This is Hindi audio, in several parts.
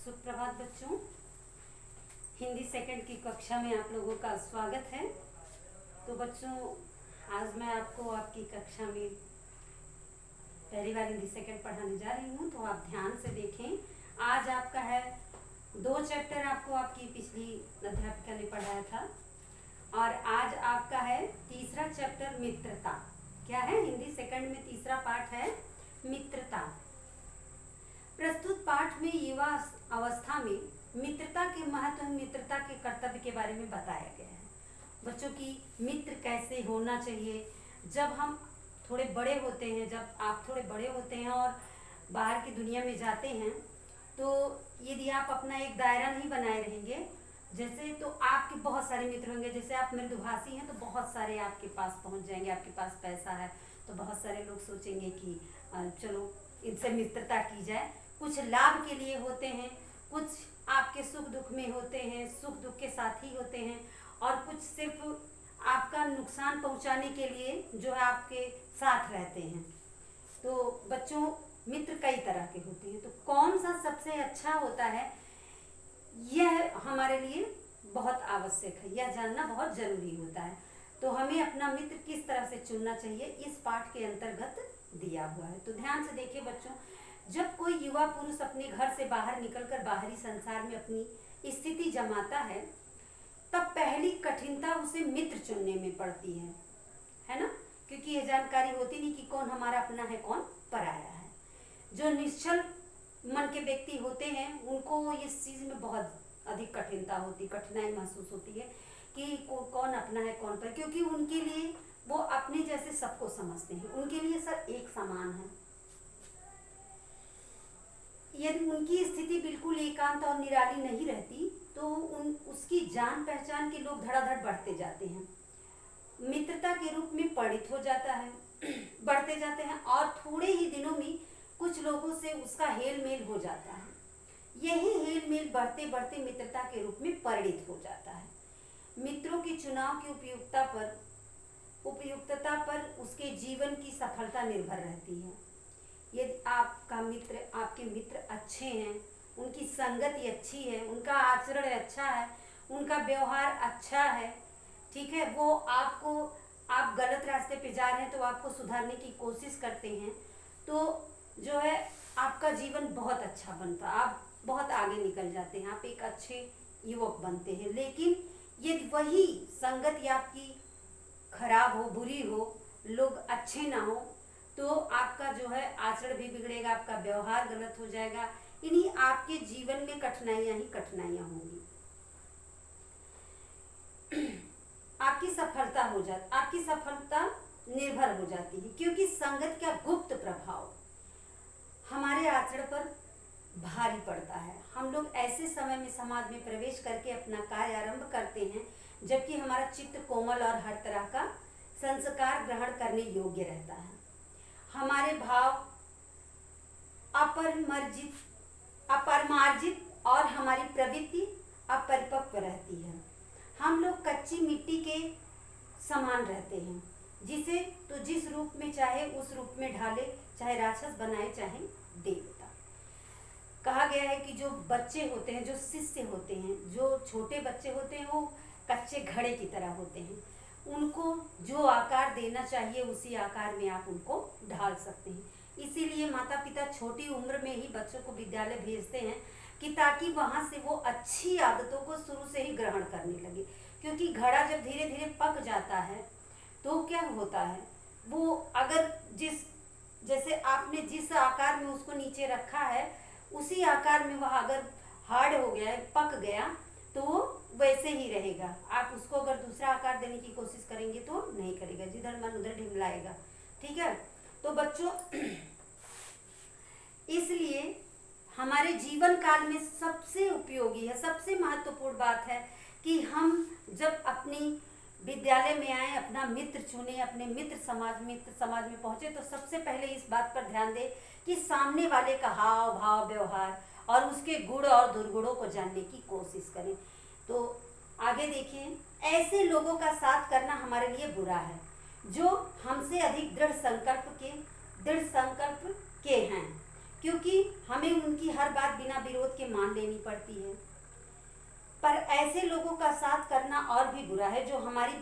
सुप्रभात बच्चों, हिंदी सेकंड की कक्षा में आप लोगों का स्वागत है। तो बच्चों, आज मैं आपको आपकी कक्षा में पहली बार हिंदी सेकंड पढ़ाने जा रही हूँ, तो आप ध्यान से देखें। आज आपका है 2 चैप्टर आपको आपकी पिछली अध्यापिका ने पढ़ाया था, और आज आपका है तीसरा चैप्टर मित्रता। क्या है? हिंदी सेकंड में तीसरा पाठ है मित्रता। प्रस्तुत पाठ में युवा अवस्था में मित्रता के महत्व, मित्रता के कर्तव्य के बारे में बताया गया है। बच्चों की मित्र कैसे होना चाहिए। जब हम थोड़े बड़े होते हैं, जब आप थोड़े बड़े होते हैं और बाहर की दुनिया में जाते हैं, तो यदि आप अपना एक दायरा नहीं बनाए रहेंगे, जैसे तो आपके बहुत सारे मित्र होंगे। जैसे आप मृदुभाषी हैं तो बहुत सारे आपके पास पहुंच जाएंगे। आपके पास पैसा है तो बहुत सारे लोग सोचेंगे कि चलो इनसे मित्रता की जाए। कुछ लाभ के लिए होते हैं, कुछ आपके सुख दुख में होते हैं, सुख दुख के साथी होते हैं, और कुछ सिर्फ आपका नुकसान पहुंचाने के लिए जो है आपके साथ रहते हैं। तो बच्चों, मित्र कई तरह के होते हैं, तो कौन सा सबसे अच्छा होता है, यह हमारे लिए बहुत आवश्यक है। यह जानना बहुत जरूरी होता है। तो हमें अपना मित्र किस तरह से चुनना चाहिए, इस पाठ के अंतर्गत दिया हुआ है। तो ध्यान से देखिए बच्चों, जब कोई युवा पुरुष अपने घर से बाहर निकलकर बाहरी संसार में अपनी स्थिति जमाता है, तब पहली कठिनता उसे मित्र चुनने में पड़ती है ना? क्योंकि ये जानकारी होती नहीं कि कौन हमारा अपना है, कौन पराया है। जो निश्चल मन के व्यक्ति होते हैं, उनको इस चीज में बहुत अधिक कठिनाई महसूस होती है कि कौन अपना है, कौन पर, क्योंकि उनके लिए वो अपने जैसे सबको समझते हैं। उनके लिए सब एक समान है। यदि उनकी स्थिति बिल्कुल एकांत और निराली नहीं रहती, तो उसकी जान पहचान के लोग धड़ाधड़ बढ़ते जाते हैं, मित्रता के रूप में परिणित हो जाता है, बढ़ते जाते हैं, और थोड़े ही दिनों में कुछ लोगों से उसका हेल मेल हो जाता है। यही हेल मेल बढ़ते बढ़ते मित्रता के रूप में परिणित हो जाता है। मित्रों के चुनाव की उपयुक्तता पर उसके जीवन की सफलता निर्भर रहती है। यदि आपके मित्र अच्छे हैं, उनकी संगति अच्छी है, उनका आचरण अच्छा है, उनका व्यवहार अच्छा है, ठीक है, वो आप गलत रास्ते पे जा रहे हैं तो आपको सुधारने की कोशिश करते हैं, तो जो है आपका जीवन बहुत अच्छा बनता है, आप बहुत आगे निकल जाते हैं, आप एक अच्छे युवक बनते हैं। लेकिन यदि वही संगति आपकी खराब हो, बुरी हो, लोग अच्छे ना हो, तो आपका जो है आचरण भी बिगड़ेगा, आपका व्यवहार गलत हो जाएगा। इन्हीं आपके जीवन में कठिनाइयां ही कठिनाइयां होंगी। आपकी सफलता निर्भर हो जाती है, क्योंकि संगत का गुप्त प्रभाव हमारे आचरण पर भारी पड़ता है। हम लोग ऐसे समय में समाज में प्रवेश करके अपना कार्य आरंभ करते हैं जबकि हमारा चित्त कोमल और हर तरह का संस्कार ग्रहण करने योग्य रहता है। हमारे भाव अपरमार्जित और हमारी प्रवृत्ति अपरिपक्व रहती है। हम लोग कच्ची मिट्टी के समान रहते हैं, जिसे तो जिस रूप में चाहे उस रूप में ढाले, चाहे राक्षस बनाए चाहे देवता। कहा गया है कि जो बच्चे होते हैं, जो शिष्य होते हैं, जो छोटे बच्चे होते हैं, वो कच्चे घड़े की तरह होते हैं। उनको जो आकार देना चाहिए उसी आकार में आप उनको ढाल सकते हैं। इसीलिए माता पिता छोटी उम्र में ही बच्चों को विद्यालय भेजते हैं कि ताकि वहाँ से वो अच्छी आदतों को शुरू से ही ग्रहण करने लगे। क्योंकि घड़ा जब धीरे धीरे पक जाता है तो क्या होता है, वो अगर जैसे आपने जिस आकार में उसको नीचे रखा है उसी आकार में वह अगर हार्ड हो गया, पक गया, तो वो वैसे ही रहेगा। आप उसको अगर दूसरा आकार देने की कोशिश करेंगे तो नहीं करेगा, जिधर मन उधर ढिमलाएगा। ठीक है, तो बच्चों इसलिए हमारे जीवन काल में सबसे उपयोगी है, सबसे महत्वपूर्ण बात है कि हम जब अपनी विद्यालय में आए, अपना मित्र चुने, अपने मित्र समाज में पहुंचे, तो सबसे पहले इस बात पर ध्यान दें कि सामने वाले का हाव भाव व्यवहार और उसके गुण और दुर्गुणों को जानने की कोशिश करें। तो आगे देखिए, ऐसे लोगों का साथ करना हमारे लिए बुरा है जो हमसे अधिक दृढ़ संकल्प के हैं, क्योंकि हमें उनकी हर बात बिना विरोध के मान लेनी पड़ती है। पर ऐसे लोगों का साथ करना और भी बुरा है जो हमारी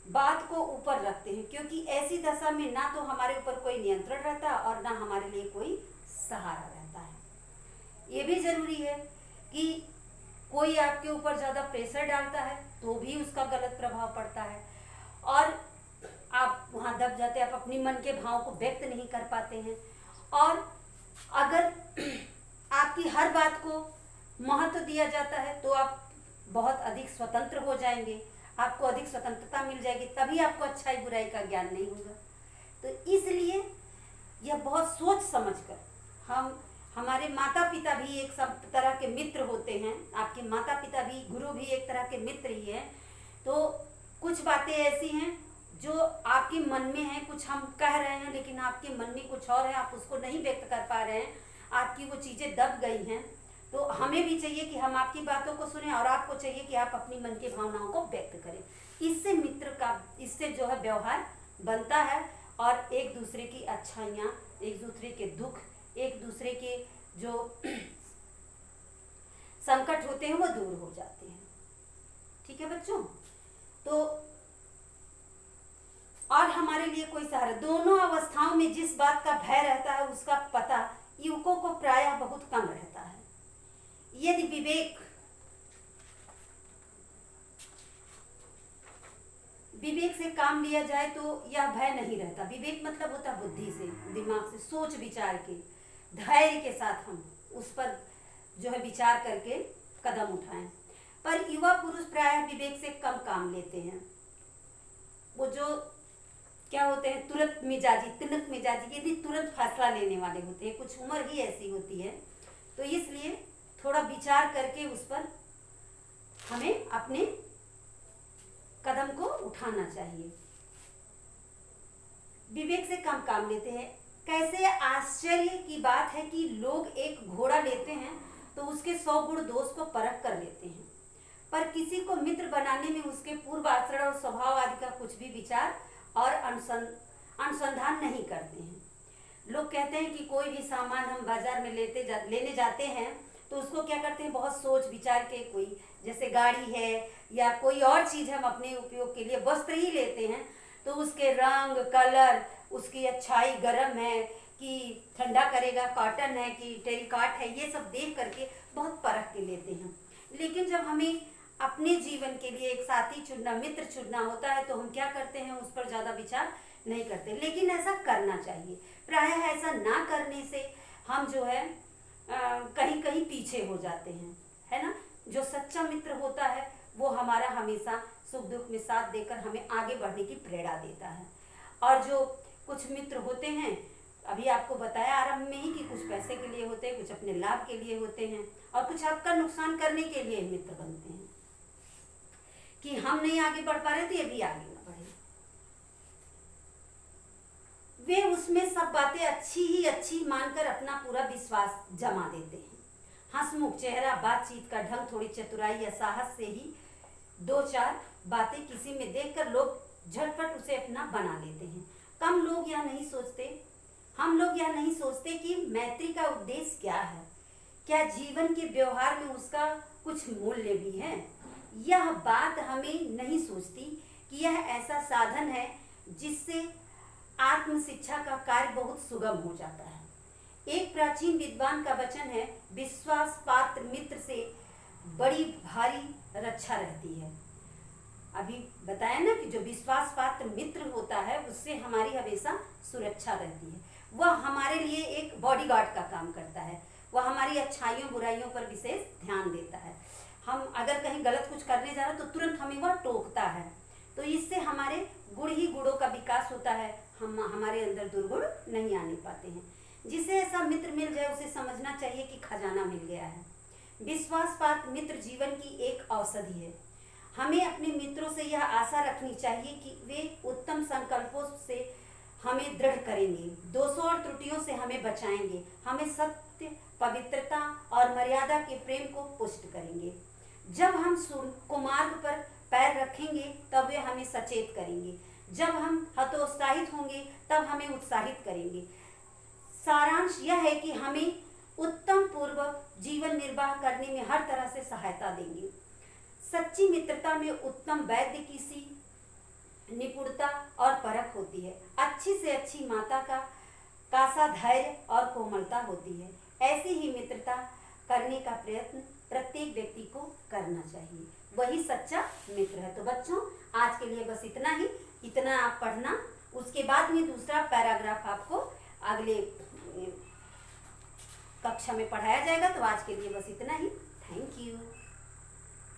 बात को ऊपर रखते हैं, क्योंकि ऐसी दशा में ना तो हमारे ऊपर कोई नियंत्रण रहता है और ना हमारे लिए कोई सहारा रहता है। ये भी जरूरी है कि कोई आपके ऊपर ज़्यादा प्रेशर डालता है तो भी उसका गलत प्रभाव पड़ता है और आप वहाँ दब जाते हैं, आप अपनी मन के भाव को व्यक्त नहीं कर पाते हैं। और अगर आपकी हर बात को महत्व दिया जाता है तो आप बहुत अधिक स्वतंत्र हो जाएंगे, आपको अधिक स्वतंत्रता मिल जाएगी, तभी आपको अच्छाई बुराई का ज्ञान नहीं होगा। तो इसलिए यह बहुत सोच समझकर हमारे माता पिता भी एक सब तरह के मित्र होते हैं, आपके माता पिता भी, गुरु भी एक तरह के मित्र ही हैं। तो कुछ बातें ऐसी हैं जो आपके मन में है, कुछ हम कह रहे हैं लेकिन आपके मन में कुछ और है, आप उसको नहीं व्यक्त कर पा रहे हैं, आपकी वो चीज़ें दब गई हैं। तो हमें भी चाहिए कि हम आपकी बातों को सुनें और आपको चाहिए कि आप अपनी मन की भावनाओं को व्यक्त करें। इससे जो है व्यवहार बनता है और एक दूसरे की अच्छाइयाँ, एक दूसरे के दुख, एक दूसरे के जो संकट होते हैं वो दूर हो जाते हैं। ठीक है बच्चों? तो और हमारे लिए कोई सहारा, दोनों अवस्थाओं में जिस बात का भय रहता है उसका पता युवकों को प्रायः बहुत कम रहता है। यदि विवेक से काम लिया जाए तो यह भय नहीं रहता। विवेक मतलब होता है बुद्धि से, दिमाग से, सोच विचार के, धैर्य के साथ हम उस पर जो है विचार करके कदम उठाएं। पर युवा पुरुष प्रायः विवेक से कम काम लेते हैं। वो जो क्या होते हैं, तुरंत मिजाजी, यदि तुरंत फैसला लेने वाले होते हैं, कुछ उम्र ही ऐसी होती है। तो इसलिए थोड़ा विचार करके उस पर हमें अपने कदम को उठाना चाहिए। विवेक से कम काम लेते हैं। कैसे आश्चर्य की बात है कि लोग एक घोड़ा लेते हैं तो उसके 100 गुण दोष को परख कर लेते हैं, पर किसी को मित्र बनाने में उसके पूर्व आचरण और स्वभाव आदि का कुछ भी विचार और अनुसंधान नहीं करते हैं। लोग कहते हैं कि कोई भी सामान हम बाजार में लेने जाते हैं तो उसको क्या करते हैं, बहुत सोच विचार के, कोई जैसे गाड़ी है या कोई और चीज़ हम अपने उपयोग के लिए वस्त्र ही लेते हैं तो उसके रंग, कलर, उसकी अच्छाई, गर्म है कि ठंडा करेगा, कॉटन है कि टेरिकॉट है, ये सब देख करके बहुत परख के लेते हैं। लेकिन जब हमें अपने जीवन के लिए एक साथी चुनना, मित्र चुनना होता है तो हम क्या करते हैं, उस पर ज़्यादा विचार नहीं करते। लेकिन ऐसा करना चाहिए। प्रायः ऐसा ना करने से हम जो है कहीं कहीं पीछे हो जाते हैं, है ना। जो सच्चा मित्र होता है वो हमारा हमेशा सुख दुख में साथ देकर हमें आगे बढ़ने की प्रेरणा देता है। और जो कुछ मित्र होते हैं, अभी आपको बताया आरंभ में ही कि कुछ पैसे के लिए होते हैं, कुछ अपने लाभ के लिए होते हैं और कुछ आपका नुकसान करने के लिए मित्र बनते हैं कि हम नहीं आगे बढ़ पा रहे तो ये भी आगे ना बढ़े। वे उसमें सब बातें अच्छी मानकर अपना पूरा विश्वास जमा देते हैं। हंसमुख चेहरा, बातचीत का ढंग, थोड़ी चतुराई या साहस से ही 2-4 बातें किसी में देखकर लोग झटपट उसे अपना बना लेते हैं। हम लोग यह नहीं सोचते कि मैत्री का उद्देश्य क्या है, क्या जीवन के व्यवहार में उसका कुछ मूल्य भी है। यह बात हमें नहीं सोचती कि यह ऐसा साधन है जिससे आत्म शिक्षा का कार्य बहुत सुगम हो जाता है। एक प्राचीन विद्वान का वचन है, विश्वास पात्र मित्र से बड़ी भारी रक्षा रहती है। अभी बताया ना कि जो विश्वास पात्र मित्र होता है उससे हमारी हमेशा सुरक्षा रहती है। वह हमारे लिए एक बॉडीगार्ड का काम करता है, वह हमारी अच्छाइयों बुराइयों पर विशेष ध्यान देता है। हम अगर कहीं गलत कुछ करने जा रहे हैं तो तुरंत हमें वह टोकता है। तो इससे हमारे गुणों का विकास होता है, हमारे अंदर दुर्गुण नहीं आने पाते हैं। जिसे ऐसा मित्र मिल जाए उसे समझना चाहिए कि खजाना मिल गया है। विश्वासपात्र मित्र जीवन की एक औषधि है। हमें अपने मित्रों से यह आशा रखनी चाहिए कि वे उत्तम संकल्पों से हमें दृढ़ करेंगे, दोषों और त्रुटियों से हमें बचाएंगे, हमें सत्य, पवित्रता और मर्यादा के प्रेम को पुष्ट करेंगे। जब हम कुमार्ग पर पैर रखेंगे तब वे हमें सचेत करेंगे, जब हम हतोत्साहित होंगे तब हमें उत्साहित करेंगे। सारांश यह है कि हमें उत्तम पूर्वक जीवन निर्वाह करने में हर तरह से सहायता देंगे। सच्ची मित्रता में उत्तम वैद्य की सी निपुणता और परख होती है। अच्छी से अच्छी माता का सा धैर्य और कोमलता होती है। ऐसी ही मित्रता करने का प्रयत्न प्रत्येक व्यक्ति को करना चाहिए, वही सच्चा मित्र है। तो बच्चों, आज के लिए बस इतना ही, इतना आप पढ़ना। उसके बाद में दूसरा पैराग्राफ आपको अगले कक्षा में पढ़ाया जाएगा। तो आज के लिए बस इतना ही। Thank you.